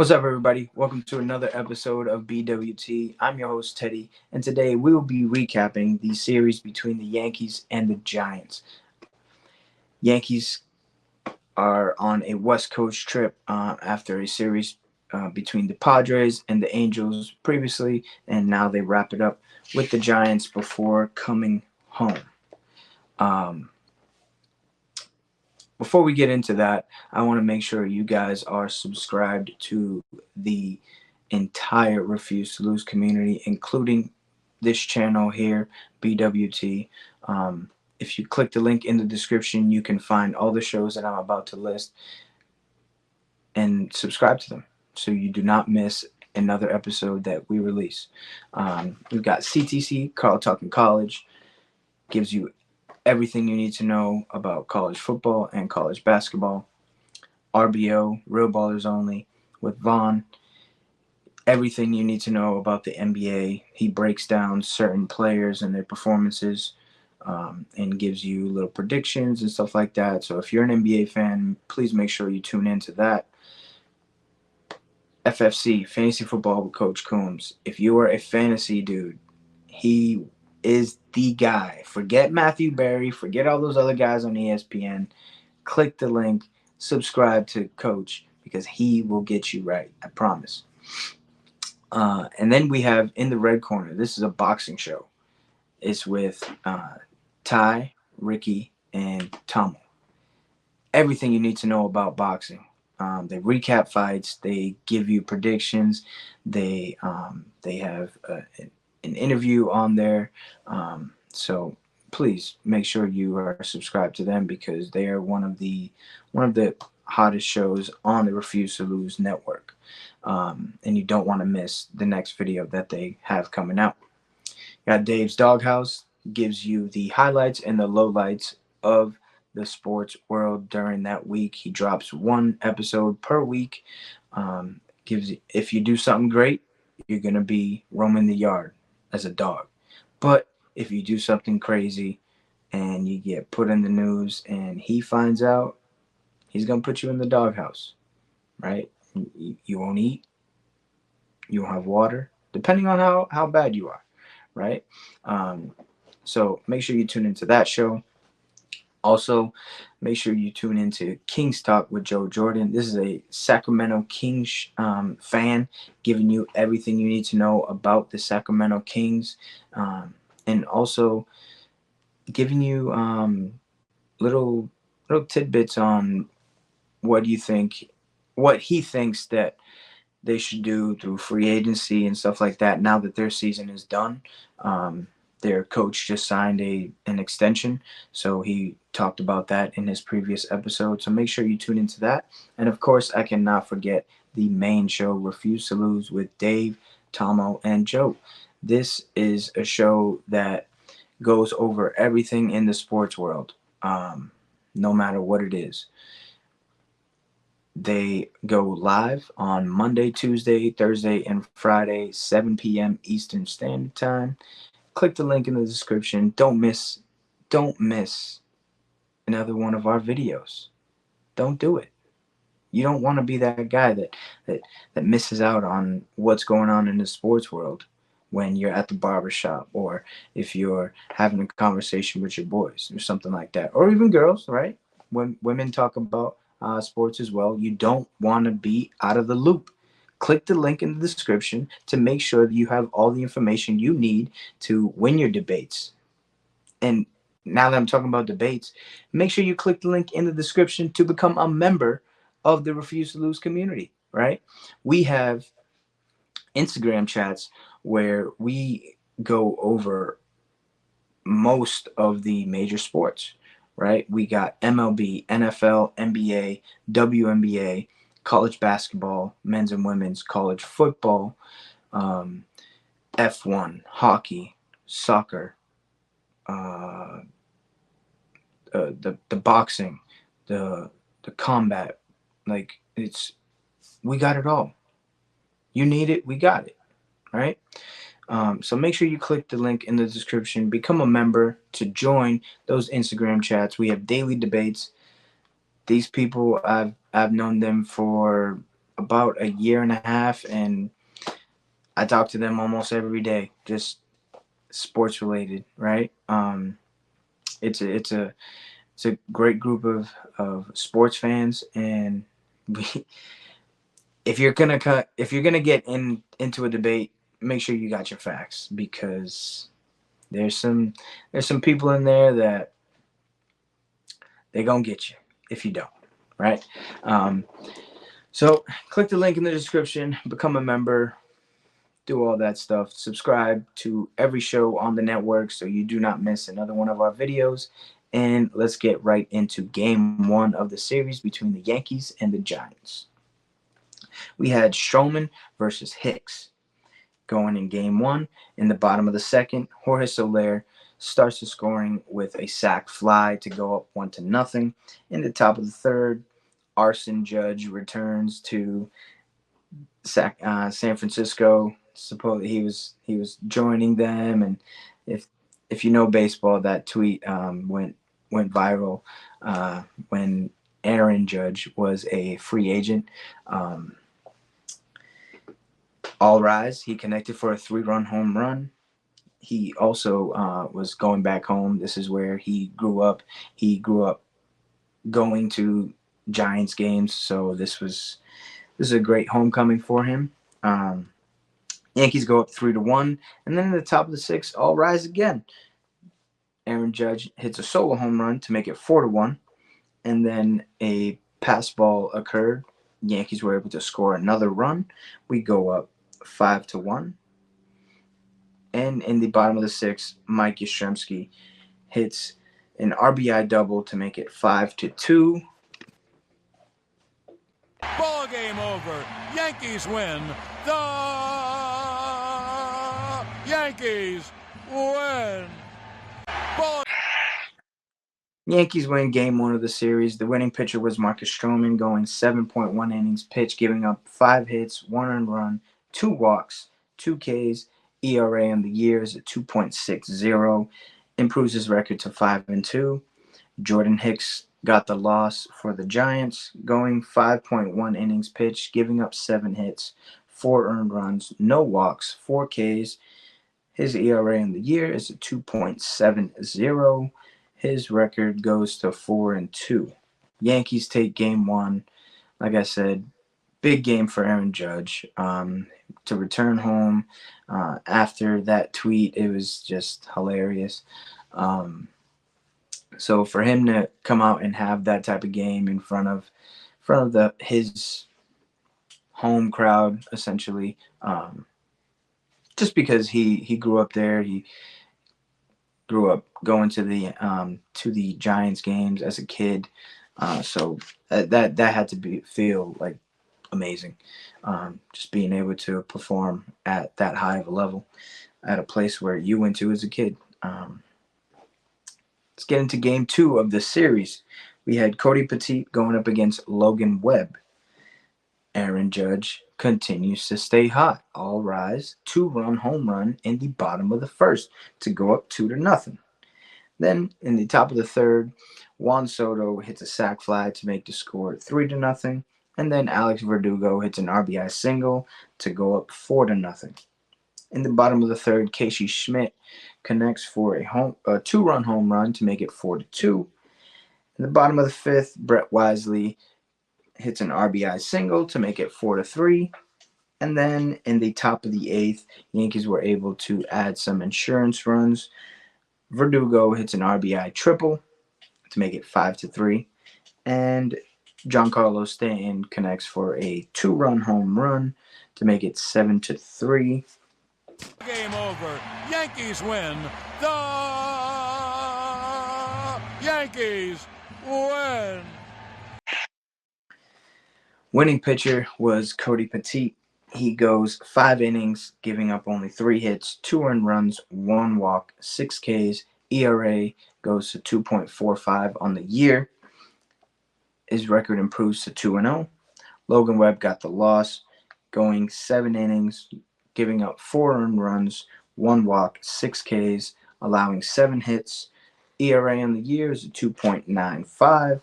What's up, everybody? Welcome to another episode of BWT. I'm your host, Teddy, and today we will be recapping the series between the Yankees and the Giants. Yankees are on a West Coast trip after a series between the Padres and the Angels previously, and now they wrap it up with the Giants before coming home. Um, Before we get into that, I want to make sure you guys are subscribed to the entire Refuse to Lose community, including this channel here, BWT. If you click the link in the description, you can find all the shows that I'm about to list and subscribe to them so you do not miss another episode that we release. We've got CTC, Carl Talking College, gives you everything you need to know about college football and college basketball. RBO, Real Ballers Only, with Vaughn. Everything you need to know about the NBA. He breaks down certain players and their performances and gives you little predictions and stuff like that. So if you're an NBA fan, please make sure you tune into that. FFC, Fantasy Football with Coach Coombs. If you are a fantasy dude, he is the guy. Forget Matthew Berry, forget all those other guys on ESPN. Click the link, subscribe to Coach because he will get you right. I promise. And then we have in the red corner. This is a boxing show. It's with Ty, Ricky, and Tomo. Everything you need to know about boxing. They recap fights. They give you predictions. They have an interview on there. So please make sure you are subscribed to them because they are one of the hottest shows on the Refuse to Lose network. And you don't want to miss the next video that they have coming out. Got Dave's Doghouse, gives you the highlights and the lowlights of the sports world during that week. He drops one episode per week. Gives if you do something great, you're gonna be roaming the yard as a dog. But if you do something crazy and you get put in the news and he finds out, he's gonna put you in the doghouse, right? You won't eat, you won't have water, depending on how bad you are, right? Um, so make sure you tune into that show. Also, make sure you tune into Kings Talk with Joe Jordan. This is a Sacramento Kings fan giving you everything you need to know about the Sacramento Kings, and also giving you little tidbits on what you think, what he thinks that they should do through free agency and stuff like that. Now that their season is done, their coach just signed an extension, so he talked about that in his previous episode. So make sure you tune into that. And of course, I cannot forget the main show, Refuse to Lose, with Dave, Tomo, and Joe. This is a show that goes over everything in the sports world, no matter what it is. They go live on Monday, Tuesday, Thursday, and Friday, 7 p.m. Eastern Standard Time. Click the link in the description. Don't miss another one of our videos. Don't do it. You don't want to be that guy that misses out on what's going on in the sports world when you're at the barbershop or if you're having a conversation with your boys or something like that. Or even girls, right? When women talk about sports as well, you don't want to be out of the loop. Click the link in the description to make sure that you have all the information you need to win your debates. And now that I'm talking about debates, make sure you click the link in the description to become a member of the Refuse to Lose community, right? We have Instagram chats where we go over most of the major sports, right? We got MLB, NFL, NBA, WNBA, college basketball, men's and women's, college football, um, F1, hockey, soccer, uh, the boxing, the combat. Like it's we got it all. You need it, we got it, right? So make sure you click the link in the description, become a member to join those Instagram chats. We have daily debates. These people I've known them for about a year and a half, and I talk to them almost every day, just sports related, right? It's a it's a it's a great group of sports fans, and we, if you're gonna get into a debate, make sure you got your facts, because there's some there's some people in there that they gonna get you if you don't, right? Um, so click the link in the description, become a member, do all that stuff. Subscribe to every show on the network so you do not miss another one of our videos. And let's get right into game one of the series between the Yankees and the Giants. We had Stroman versus Hicks going in game one. In the bottom of the second, Jorge Soler starts the scoring with a sac fly to go up 1-0. In the top of the third, Arson Judge returns to San Francisco. Suppose he was joining them, and if if you know baseball, that tweet went viral when Aaron Judge was a free agent. Um, all rise. He connected for a 3-run home run. He also was going back home. This is where he grew up. He grew up going to Giants games, so this is a great homecoming for him. Um, Yankees go up 3-1, and then in the top of the sixth, all rise again. Aaron Judge hits a solo home run to make it 4-1, and then a pass ball occurred. Yankees were able to score another run. We go up 5-1, and in the bottom of the sixth, Mike Yastrzemski hits an RBI double to make it 5-2. Ball game over. Yankees win. The Yankees win. Ball. Yankees win game one of the series. The winning pitcher was Marcus Stroman, going 7.1 innings pitched, giving up 5 hits, 1 earned run, 2 walks, 2 Ks. ERA on the year is at 2.60, improves his record to 5-2. Jordan Hicks got the loss for the Giants, going 5.1 innings pitched, giving up 7 hits, 4 earned runs, no walks, 4 Ks. His ERA in the year is at 2.70. His record goes to 4-2. Yankees take game one. Like I said, big game for Aaron Judge. To return home after that tweet, it was just hilarious. So for him to come out and have that type of game in front of the his home crowd, essentially, just because he grew up there, he grew up going to the Giants games as a kid, so that had to be feel like amazing, just being able to perform at that high of a level at a place where you went to as a kid. Let's get into game two of the series. We had Cody Petit going up against Logan Webb. Aaron Judge continues to stay hot. All rise. 2-run home run in the bottom of the first to go up 2-0. Then in the top of the third, Juan Soto hits a sac fly to make the score 3-0. And then Alex Verdugo hits an RBI single to go up 4-0. In the bottom of the third, Casey Schmidt connects for a 2-run home run to make it 4-2. In the bottom of the fifth, Brett Wisely hits an RBI single to make it 4-3. And then in the top of the eighth, Yankees were able to add some insurance runs. Verdugo hits an RBI triple to make it 5-3. And Giancarlo Stanton connects for a 2-run home run to make it 7-3. Game over. Yankees win. The Yankees win. Winning pitcher was Cody Petit. He goes 5 innings, giving up only 3 hits, 2 earned runs, 1 walk, 6 Ks. ERA goes to 2.45 on the year. His record improves to 2-0. Logan Webb got the loss, going 7 innings, giving up 4 earned runs, 1 walk, 6 Ks, allowing 7 hits. ERA on the year is 2.95,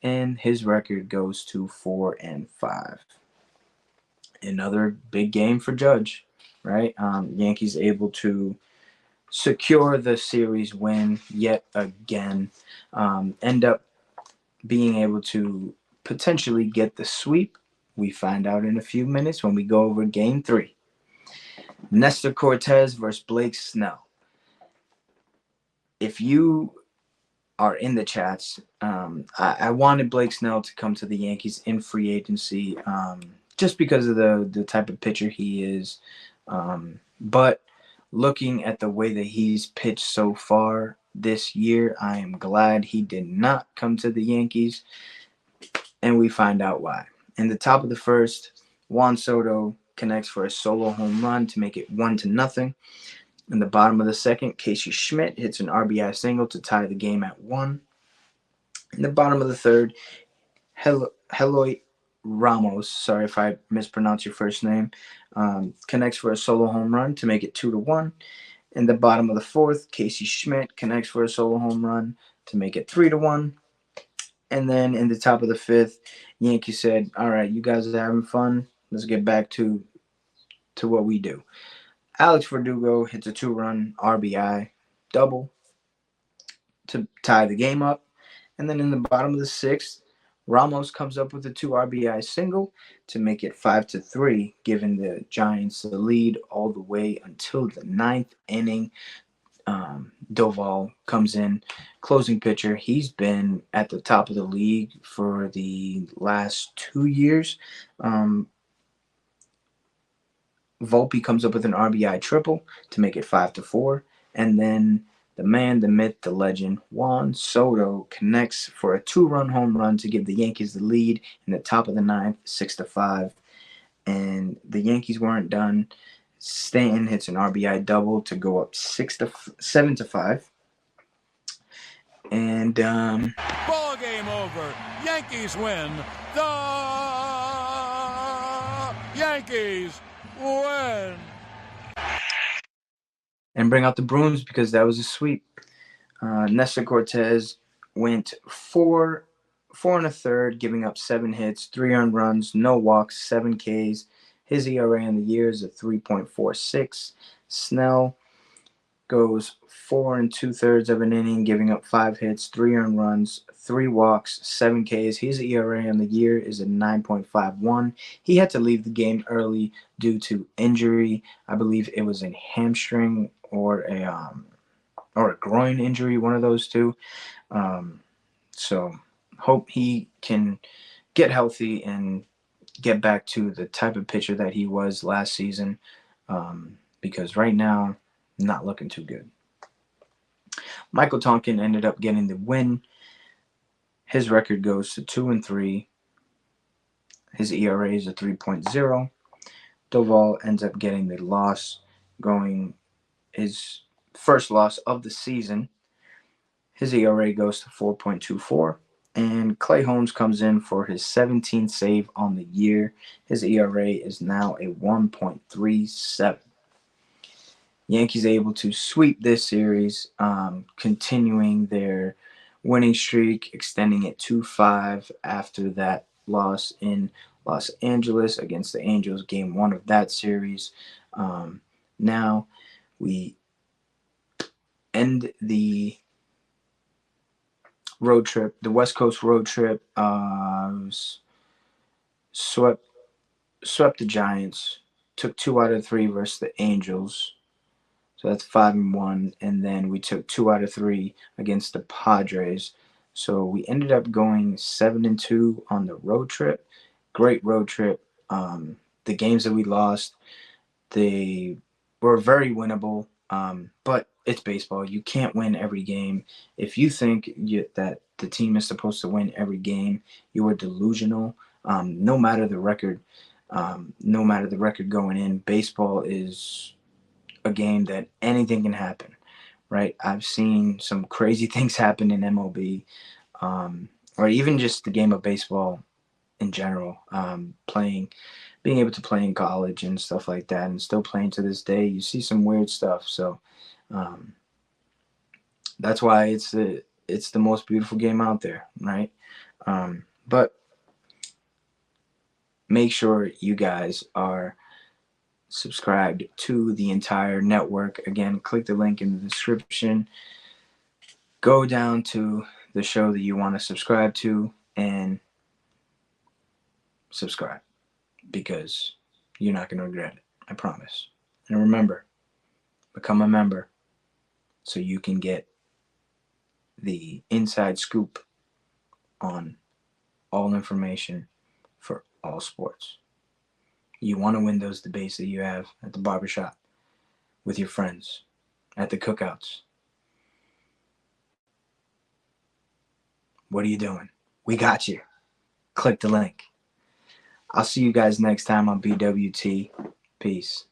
and his record goes to 4-5. Another big game for Judge, right? Yankees able to secure the series win yet again. End up being able to potentially get the sweep. We find out in a few minutes when we go over game three. Nestor Cortez versus Blake Snell. If you are in the chats, I wanted Blake Snell to come to the Yankees in free agency, just because of the type of pitcher he is. But looking at the way that he's pitched so far this year, I am glad he did not come to the Yankees, and we find out why. In the top of the first, Juan Soto connects for a solo home run to make it 1-0. In the bottom of the second, Casey Schmidt hits an RBI single to tie the game at 1. In the bottom of the third, Heloy Ramos, sorry if I mispronounce your first name, connects for a solo home run to make it 2-1. In the bottom of the fourth, Casey Schmidt connects for a solo home run to make it 3-1. And then in the top of the fifth, Yankees said, "All right, you guys are having fun. Let's get back to what we do." Alex Verdugo hits a 2-run RBI double to tie the game up. And then in the bottom of the sixth, Ramos comes up with a 2 RBI single to make it 5-3, giving the Giants the lead all the way until the ninth inning. Doval comes in, closing pitcher. He's been at the top of the league for the last 2 years. Um, Volpe comes up with an RBI triple to make it 5-4, and then the man, the myth, the legend, Juan Soto connects for a 2-run home run to give the Yankees the lead in the top of the ninth, 6-5. And the Yankees weren't done. Stanton hits an RBI double to go up 7-5. And Ball game over. Yankees win. The Yankees win. and bring out the brooms because that was a sweep. Nestor Cortez went four and a third, giving up 7 hits, 3 earned runs, no walks, 7 Ks. His ERA in the year is a 3.46. Snell goes 4 and 2/3 of an inning, giving up 5 hits, 3 earned runs, 3 walks, 7 Ks. His ERA on the year is a 9.51. He had to leave the game early due to injury. I believe it was a hamstring or a groin injury, one of those two. Um, so hope he can get healthy and get back to the type of pitcher that he was last season. Because right now, not looking too good. Michael Tonkin ended up getting the win. His record goes to 2-3. His ERA is a 3.0. Doval ends up getting the loss, going his first loss of the season. His ERA goes to 4.24. And Clay Holmes comes in for his 17th save on the year. His ERA is now a 1.37. Yankees able to sweep this series, continuing their winning streak, extending it to 5 after that loss in Los Angeles against the Angels, game 1 of that series. Now we end the road trip, the West Coast road trip, swept the Giants, took 2 out of 3 versus the Angels. So that's 5-1, and then we took 2 out of 3 against the Padres. So we ended up going 7-2 on the road trip. Great road trip. The games that we lost, they were very winnable. But it's baseball. You can't win every game. If you think that the team is supposed to win every game, you are delusional. No matter the record, no matter the record going in, baseball is a game that anything can happen, right? I've seen some crazy things happen in MLB, or even just the game of baseball in general. Being able to play in college and stuff like that, and still playing to this day, you see some weird stuff. So um, that's why it's the most beautiful game out there, right? But make sure you guys are subscribed to the entire network. Again, click the link in the description. Go down to the show that you want to subscribe to and subscribe because you're not going to regret it. I promise. And remember, become a member so you can get the inside scoop on all information for all sports. You want to win those debates that you have at the barbershop, with your friends, at the cookouts. What are you doing? We got you. Click the link. I'll see you guys next time on BWT. Peace.